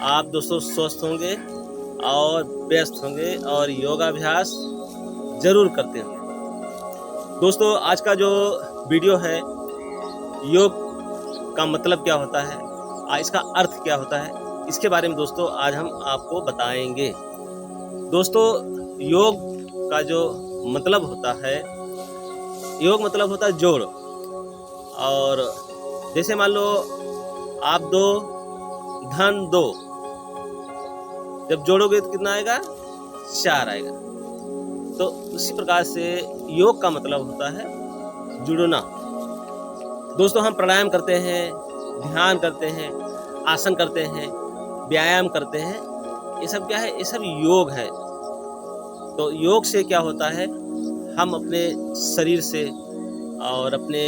आप दोस्तों स्वस्थ होंगे और व्यस्त होंगे और योगाभ्यास ज़रूर करते होंगे। दोस्तों आज का जो वीडियो है, योग का मतलब क्या होता है, इसका अर्थ क्या होता है, इसके बारे में दोस्तों आज हम आपको बताएंगे। दोस्तों योग का जो मतलब होता है, योग मतलब होता है जोड़। और जैसे मान लो आप 2 धन 2 जब जोड़ोगे तो कितना आएगा? 4 आएगा। तो उसी प्रकार से योग का मतलब होता है जुड़ना। दोस्तों हम प्राणायाम करते हैं, ध्यान करते हैं, आसन करते हैं, व्यायाम करते हैं, ये सब क्या है? ये सब योग है। तो योग से क्या होता है, हम अपने शरीर से और अपने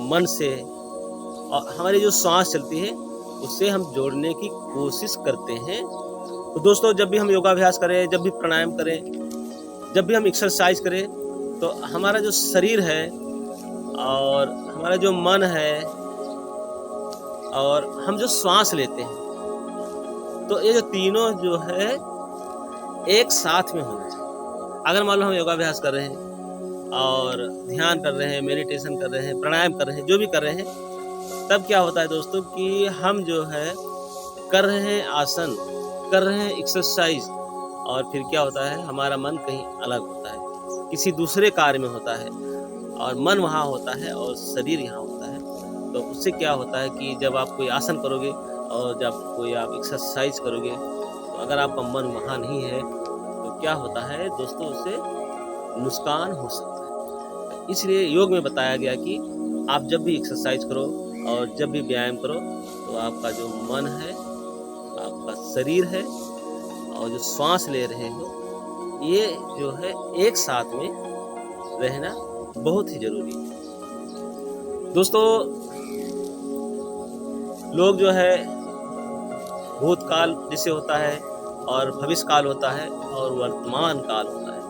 मन से और हमारी जो सांस चलती है उससे हम जोड़ने की कोशिश करते हैं। तो दोस्तों जब भी हम योगाभ्यास करें, जब भी प्राणायाम करें, जब भी हम एक्सरसाइज करें, तो हमारा जो शरीर है और हमारा जो मन है और हम जो श्वास लेते हैं, तो ये जो तीनों जो है एक साथ में होना चाहिए। अगर मान लो हम योगाभ्यास कर रहे हैं और ध्यान कर रहे हैं, मेडिटेशन कर रहे हैं, प्राणायाम कर रहे हैं, जो भी कर रहे हैं, तब क्या होता है दोस्तों कि हम जो है कर रहे हैं आसन, कर रहे हैं एक्सरसाइज, और फिर क्या होता है हमारा मन कहीं अलग होता है, किसी दूसरे कार्य में होता है और मन वहाँ होता है और शरीर यहाँ होता है। तो उससे क्या होता है कि जब आप कोई आसन करोगे और जब कोई आप एक्सरसाइज करोगे, तो अगर आपका मन वहाँ नहीं है तो क्या होता है दोस्तों, उससे नुकसान हो सकता है। इसलिए योग में बताया गया कि आप जब भी एक्सरसाइज करो और जब भी व्यायाम करो, तो आपका जो मन है, आपका शरीर है और जो श्वास ले रहे हो, ये जो है एक साथ में रहना बहुत ही जरूरी है। दोस्तों लोग जो है भूतकाल जिसे होता है और भविष्य काल होता है और वर्तमान काल होता है।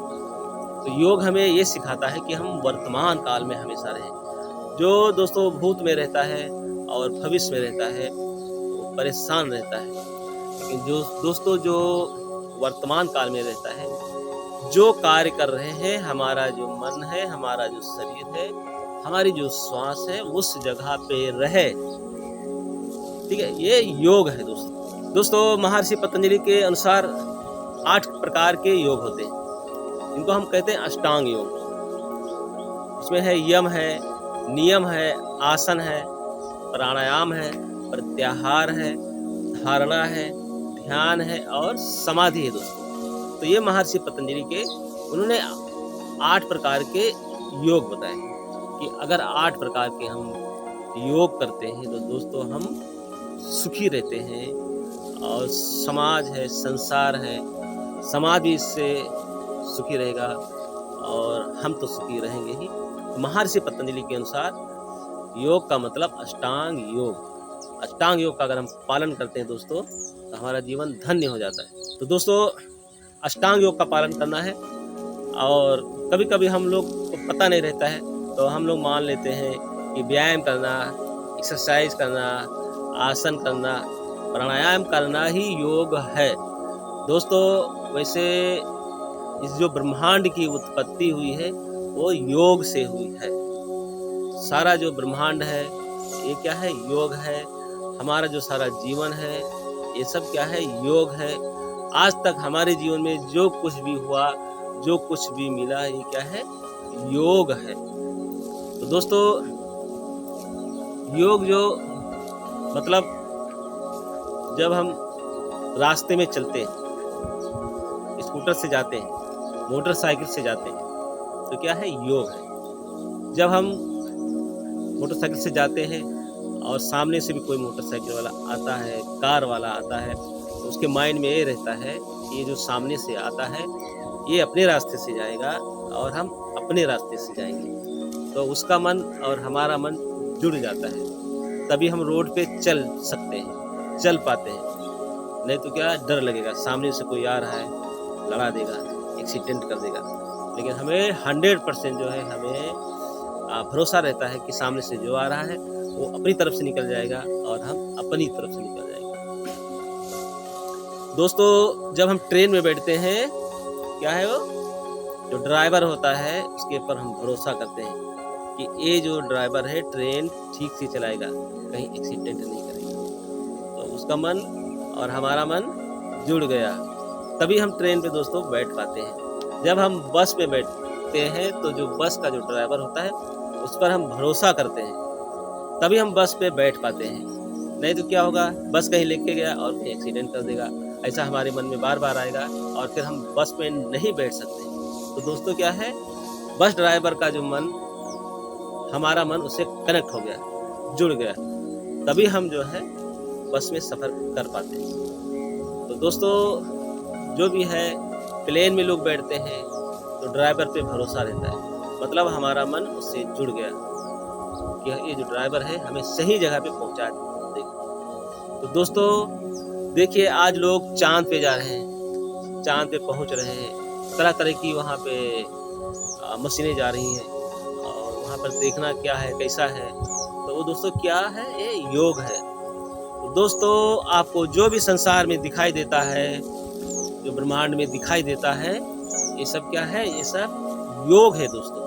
तो योग हमें ये सिखाता है कि हम वर्तमान काल में हमेशा रहें। जो दोस्तों भूत में रहता है और भविष्य में रहता है वो परेशान रहता है, लेकिन जो दोस्तों जो वर्तमान काल में रहता है, जो कार्य कर रहे हैं, हमारा जो मन है, हमारा जो शरीर है, हमारी जो श्वास है, उस जगह पे रहे, ठीक है, ये योग है दोस्तों। महर्षि पतंजलि के अनुसार 8 प्रकार के योग होते हैं, इनको हम कहते हैं अष्टांग योग। इसमें है यम है, नियम है, आसन है, प्राणायाम है, प्रत्याहार है, धारणा है, ध्यान है और समाधि है दोस्तों। तो ये महर्षि पतंजलि के उन्होंने 8 प्रकार के योग बताए कि अगर 8 प्रकार के हम योग करते हैं तो दोस्तों हम सुखी रहते हैं, और समाज है, संसार है, समाज भी इससे सुखी रहेगा और हम तो सुखी रहेंगे ही। महर्षि पतंजलि के अनुसार योग का मतलब अष्टांग योग। अष्टांग योग का अगर हम पालन करते हैं दोस्तों, तो हमारा जीवन धन्य हो जाता है। तो दोस्तों अष्टांग योग का पालन करना है, और कभी कभी हम लोग को पता नहीं रहता है, तो हम लोग मान लेते हैं कि व्यायाम करना, एक्सरसाइज करना, आसन करना, प्राणायाम करना ही योग है। दोस्तों वैसे इस जो ब्रह्मांड की उत्पत्ति हुई है वो योग से हुई है। सारा जो ब्रह्मांड है ये क्या है? योग है। हमारा जो सारा जीवन है ये सब क्या है? योग है। आज तक हमारे जीवन में जो कुछ भी हुआ, जो कुछ भी मिला, ये क्या है? योग है। तो दोस्तों योग जो मतलब जब हम रास्ते में चलते हैं, स्कूटर से जाते हैं, मोटरसाइकिल से जाते हैं, तो क्या है? योग है। जब हम मोटरसाइकिल से जाते हैं और सामने से भी कोई मोटरसाइकिल वाला आता है, कार वाला आता है, तो उसके माइंड में ये रहता है कि ये जो सामने से आता है ये अपने रास्ते से जाएगा और हम अपने रास्ते से जाएंगे, तो उसका मन और हमारा मन जुड़ जाता है, तभी हम रोड पे चल सकते हैं, चल पाते हैं। नहीं तो क्या डर लगेगा, सामने से कोई आ रहा है, लड़ा देगा, एक्सीडेंट कर देगा। लेकिन हमें 100% जो है हमें भरोसा रहता है कि सामने से जो आ रहा है वो अपनी तरफ से निकल जाएगा और हम अपनी तरफ से निकल जाएंगे। दोस्तों जब हम ट्रेन में बैठते हैं, क्या है वो, जो ड्राइवर होता है उसके ऊपर हम भरोसा करते हैं कि ये जो ड्राइवर है ट्रेन ठीक से चलाएगा, कहीं एक्सीडेंट नहीं करेगा। तो उसका मन और हमारा मन जुड़ गया, तभी हम ट्रेन पे दोस्तों बैठ पाते हैं। जब हम बस में बैठते हैं तो जो बस का जो ड्राइवर होता है उस पर हम भरोसा करते हैं, तभी हम बस पे बैठ पाते हैं। नहीं तो क्या होगा, बस कहीं लेके गया और कहीं एक्सीडेंट कर देगा, ऐसा हमारे मन में बार बार आएगा और फिर हम बस में नहीं बैठ सकते। तो दोस्तों क्या है, बस ड्राइवर का जो मन, हमारा मन उससे कनेक्ट हो गया, जुड़ गया, तभी हम जो है बस में सफ़र कर पाते हैं। तो दोस्तों जो भी है, प्लेन में लोग बैठते हैं तो ड्राइवर पे भरोसा रहता है, मतलब हमारा मन उससे जुड़ गया कि ये जो ड्राइवर है हमें सही जगह पे पहुंचा देगा। तो दोस्तों देखिए, आज लोग चाँद पे जा रहे हैं, चाँद पे पहुंच रहे हैं, तरह तरह की वहाँ पे मशीनें जा रही हैं और वहाँ पर देखना क्या है, कैसा है। तो वो दोस्तों क्या है, ये योग है। तो दोस्तों आपको जो भी संसार में दिखाई देता है, जो ब्रह्मांड में दिखाई देता है, ये सब क्या है, ये सब योग है दोस्तों।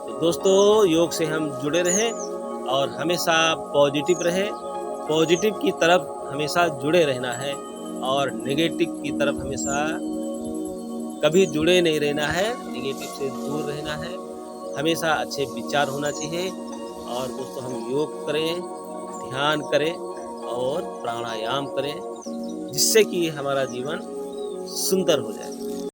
तो दोस्तों योग से हम जुड़े रहें और हमेशा पॉजिटिव रहें, पॉजिटिव की तरफ हमेशा जुड़े रहना है और नेगेटिव की तरफ हमेशा कभी जुड़े नहीं रहना है, नेगेटिव से दूर रहना है, हमेशा अच्छे विचार होना चाहिए। और दोस्तों हम योग करें, ध्यान करें और प्राणायाम करें, जिससे कि हमारा जीवन सुंदर हो जाए।